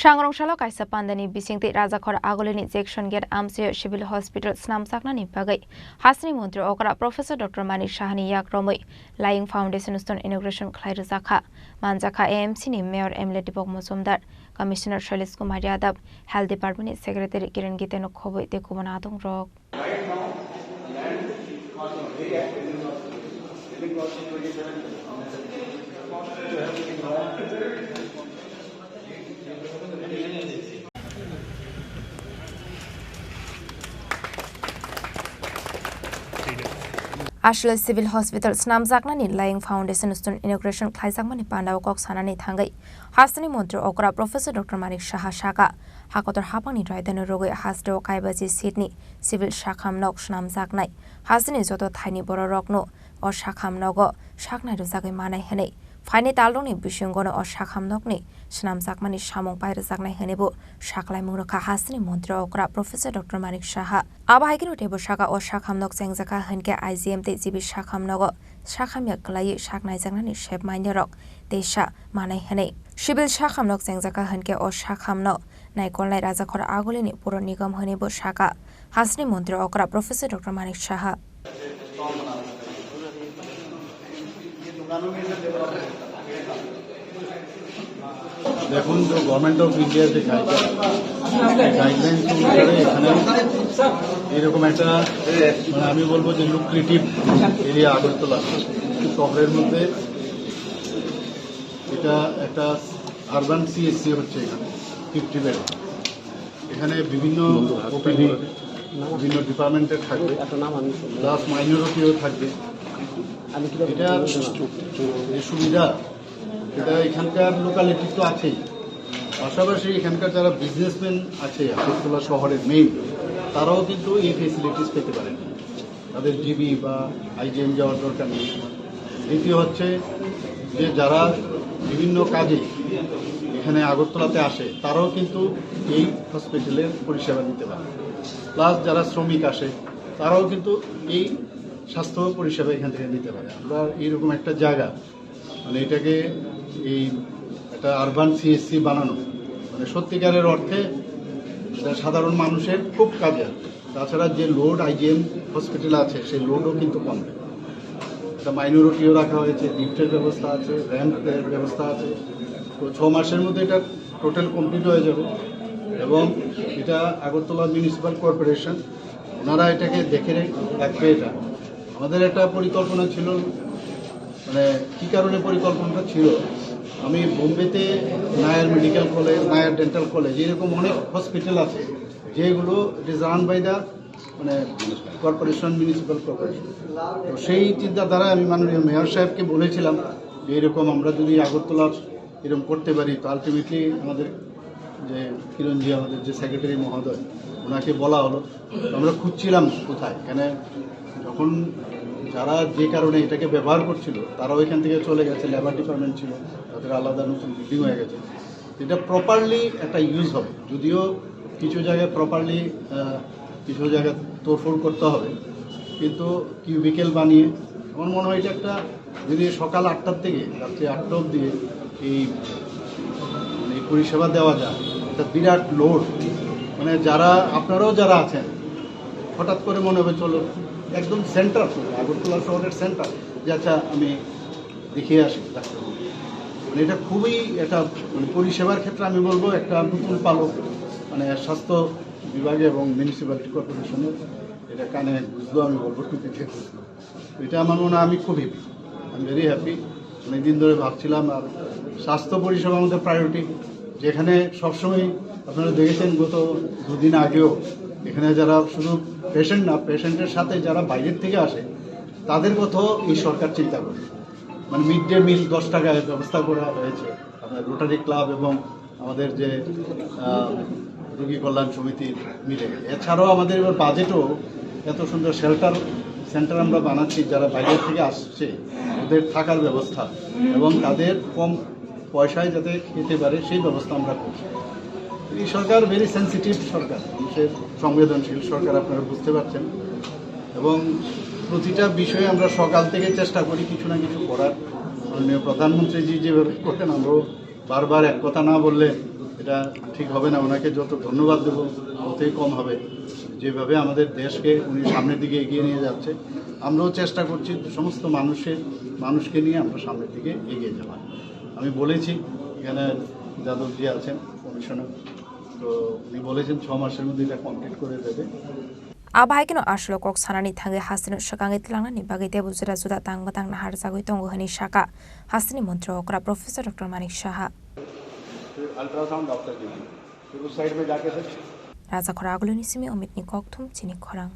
Sangrongshalo kaisa pandani bisingti rajakhor agolini section gate amse civil hospital snamsaknani bagai hasni mantri okra Professor Dr. Manik Shahani yak romoi lying foundation stone inauguration khlairu zakha manjakha AMC ni mayor Emile Dipok Musumdar Commissioner Shailesh Kumar Yadav Health Department Secretary Kiran Giteno khoboi te kubana adong rok right now land cost very active living cost 27 Ashla Civil Hospital snamjaknani lying foundation stone inauguration khlaijangmani pandao kok sanani thangai hasni mantri okra Professor Dr. Manik Shaha Shaka hakotor hapangni raidano rogoi hasdo kaibaji Sydney civil shakhamnok snamjaknai hasni joto thaini boro rokno o shakhamnogo shaknai rojagai manai henei Faini talrongni bisingono o shakhamnokni snamjakmani samung pairajaknai henebo shaklai mungrakha hasni mantri okra Professor Dr. Manik Shaha abahaigino tebo shaka o shakhamnok jengjaka henke IGM te jibi shakhamnogo shakhamya klai shaknai jangnani shep mainerok desha manai henei civil shakhamnok jengjaka henke o shakhamno naikolnai rajakhor agolini puro nigam henebo shaka hasni mantri okra Professor Dr. Manik Shaha দেখুন যে government of ইন্ডিয়ার যে guideline অনুসারে এখানে এরকম একটা মানে আমি বলবো যে লুক্রেটিভ এরিয়া আগরতলা শহরের মধ্যে এটা একটা আরবান সিএসসি হচ্ছে এখানে 50 বেড এখানে বিভিন্ন ওপিডি বিভিন্ন ডিপার্টমেন্টের থাকবে প্লাস মাইনরিটিও থাকবে এটা যে সুবিধা এটা এখানকার লোকালিটি তো আছেই পাশাপাশি এখানকার যারা বিজনেসম্যান আছে আগরতলা শহরের মেইন তারাও কিন্তু এই ফেসিলিটিস পেতে পারেন তাদের জিবি বা আইজিএম যাওয়ার দরকার নেই দ্বিতীয় হচ্ছে যে যারা বিভিন্ন কাজে এখানে আগরতলাতে আসে তারাও কিন্তু এই হসপিটালের পরিষেবা নিতে পারে প্লাস যারা শ্রমিক আসে তারাও কিন্তু এই স্বাস্থ্য পরিষেবা এখান থেকে নিতে পারে আমরা এইরকম একটা জায়গা মানে এটাকে এই একটা আরবান সিএসসি বানানো মানে সত্যিকারের অর্থে সাধারণ মানুষের খুব কাজে তাছাড়া যে লোড আইজিএম হসপিটাল আছে সেই লোডও কিন্তু কমবে একটা মাইনরিটিও রাখা হয়েছে লিফটের ব্যবস্থা আছে র্যাম্পের ব্যবস্থা আছে তো 6 মাসের মধ্যে এটা টোটাল কমপ্লিট হয়ে যাবে এবং এটা আগরতলা মিউনিসিপ্যাল কর্পোরেশন ওনারা এটাকে দেখে রাখবে এটা আমাদের একটা পরিকল্পনা ছিল মানে কী কারণে পরিকল্পনাটা ছিল আমি বোম্বেতে Nair medical college Nair dental college এরকম অনেক হসপিটাল আছে যেগুলো it is run by the মানে কর্পোরেশন মিউনিসিপ্যাল কর্পোরেশন তো সেই চিন্তাধারা আমি মাননীয় মেয়র সাহেবকে বলেছিলাম যে এরকম আমরা যদি আগরতলার এরকম করতে পারি তো আলটিমেটলি আমাদের যে কিরণজি আমাদের যে সেক্রেটারি মহোদয় ওনাকে বলা হলো আমরা খুঁজছিলাম কোথায় এখানে যখন যারা যে কারণে এটাকে ব্যবহার করছিল তারাও এখান থেকে চলে গেছে লেবার ডিপার্টমেন্ট ছিল তাদের আলাদা নতুন বিল্ডিং হয়ে গেছে এটা প্রপারলি একটা ইউজ হবে যদিও কিছু জায়গায় প্রপারলি কিছু জায়গায় তোড়ফোড় করতে হবে কিন্তু কিউবিকেল বানিয়ে আমার মনে হয় এটা একটা যদি সকাল 8টার থেকে রাত্রি 8টা অবধি এই মানে পরিষেবা দেওয়া যায় এটা বিরাট লোড মানে যারা আপনারাও যারা আছেন হঠাৎ করে মনে হবে চলো একদম সেন্টার আগরতলা শহরের সেন্টার যে আচ্ছা আমি দেখিয়ে আসি মানে এটা খুবই একটা মানে পরিষেবার ক্ষেত্রে আমি বলবো একটা নতুন পালক মানে স্বাস্থ্য বিভাগে এবং মিউনিসিপ্যালিটি কর্পোরেশনে এটা কানে বুঝলো আমি বলবো টুপিতে বুঝলো এটা আমার মনে হয় আমি খুবই আমি ভেরি হ্যাপি অনেকদিন ধরে ভাবছিলাম আর স্বাস্থ্য পরিষেবা আমাদের প্রায়োরিটি যেখানে সবসময় আপনারা দেখেছেন গত 2 দিন আগেও এখানে যারা শুধু পেশেন্ট না পেশেন্টের সাথে যারা বাইরের থেকে আসে তাদের কথাও এই সরকার চিন্তা করে মানে মিড ডে মিল 10 টাকায় ব্যবস্থা করা হয়েছে আপনার রোটারি ক্লাব এবং আমাদের যে রোগী কল্যাণ সমিতির মিলে এছাড়াও আমাদের এবার বাজেটও এত সুন্দর শেল্টার সেন্টার আমরা বানাচ্ছি যারা বাইরের থেকে আসছে ওদের থাকার ব্যবস্থা এবং তাদের কম পয়সায় যাতে খেতে পারে সেই ব্যবস্থা আমরা করছি এই সরকার ভেরি সেন্সিটিভ সরকার মানুষের সংবেদনশীল সরকার আপনারা বুঝতে পারছেন এবং প্রতিটা বিষয়ে আমরা সকাল থেকে চেষ্টা করি কিছু না কিছু করার মাননীয় প্রধানমন্ত্রীজি যেভাবে করতেন আমরাও বারবার এক কথা না বললে এটা ঠিক হবে না। ওনাকে যত ধন্যবাদ দেবো ততই কম হবে। যেভাবে আমাদের দেশকে উনি সামনের দিকে এগিয়ে নিয়ে যাচ্ছে, আমরাও চেষ্টা করছি সমস্ত মানুষকে নিয়ে আমরা সামনের দিকে এগিয়ে যাওয়া। আমি বলেছি এখানে যাদবজি আছেন কমিশনার, তো উনি বলেছেন 6 মাসের মধ্যে এটা কমপ্লিট করে দেবে। Abahai ashlo kok sanani thange hasinu shakangi tilangani bagai debu jura juda tang nahar jagoi tongo hani shaka hasini mantri okra Professor Dr. Manik Shaha. Ultrasound doctor ji फिर उस साइड में जाके sir Raja khora aguluni simi omit ni kok thum chini khorang.